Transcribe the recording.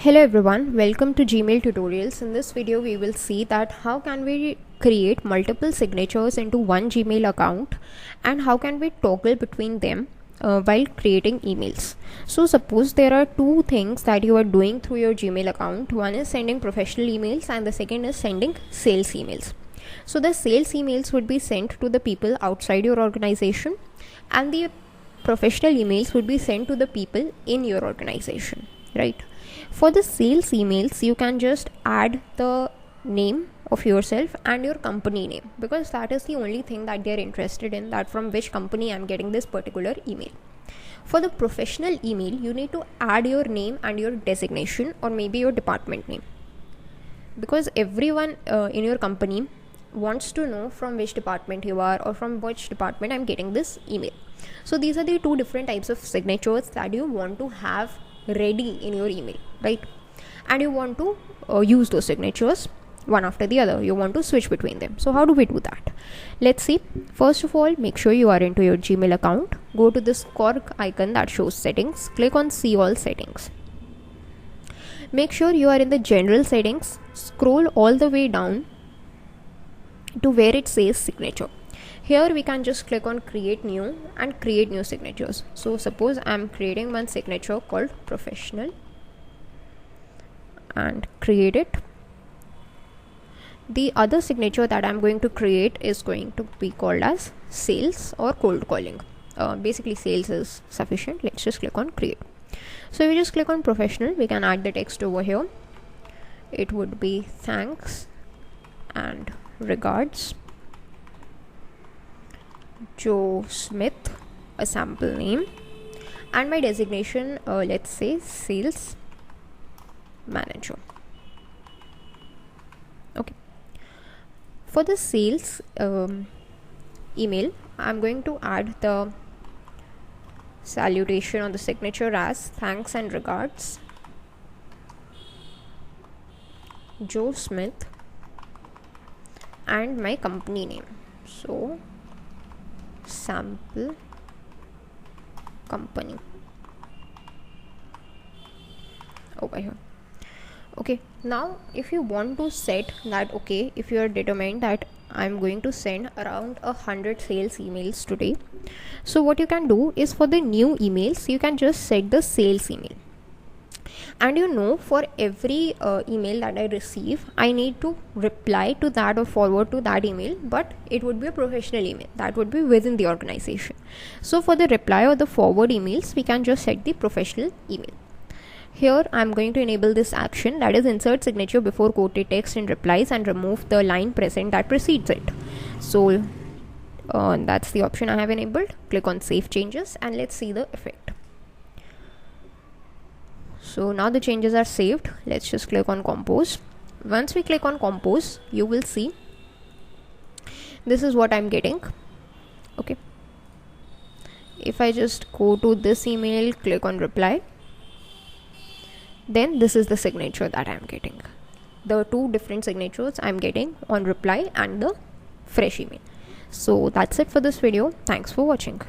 Hello everyone, welcome to Gmail tutorials. In this video we will see that how can we create multiple signatures into one Gmail account and how can we toggle between them while creating emails. So suppose there are two things that you are doing through your Gmail account. One is sending professional emails and the second is sending sales emails. So the sales emails would be sent to the people outside your organization and the professional emails would be sent to the people in your organization, right? For the sales emails, you can just add the name of yourself and your company name, because that is the only thing that they are interested in, that from which company I am getting this particular email. For the professional email, you need to add your name and your designation or maybe your department name, because everyone in your company wants to know from which department you are or from which department I'm getting this email. So these are the two different types of signatures that you want to have ready in your email, right? And you want to use those signatures one after the other. You want to switch between them. So how do we do that? Let's see. First of all, make sure you are into your Gmail account. Go to this cork icon that shows settings. Click on see all settings. Make sure you are in the general settings. Scroll all the way down to where it says signature. Here we can just click on create new and create new signatures. So suppose I am creating one signature called professional and create it. The other signature that I am going to create is going to be called as sales or cold calling. Basically sales is sufficient. Let's just click on create. So if you just click on professional, we can add the text over here. It would be thanks and regards, Joe Smith, a sample name, and my designation, let's say sales manager. Okay. For the sales email, I'm going to add the salutation on the signature as thanks and regards, Joe Smith, and my company name. So sample company over here. Okay, now if you want to set that, okay, if you are determined that I'm going to send around 100 sales emails today, so what you can do is for the new emails you can just set the sales email, and for every email that I receive, I need to reply to that or forward to that email, but it would be a professional email that would be within the organization. So for the reply or the forward emails, we can just set the professional email. Here I'm going to enable this action, that is insert signature before quoted text in replies and remove the line present that precedes it. So that's the option I have enabled. Click on save changes and let's see the effect. So now the changes are saved. Let's just click on compose. Once we click on compose, you will see this is what I'm getting. Okay. If I just go to this email, click on reply, then this is the signature that I'm getting. The two different signatures I'm getting on reply and the fresh email. So that's it for this video. Thanks for watching.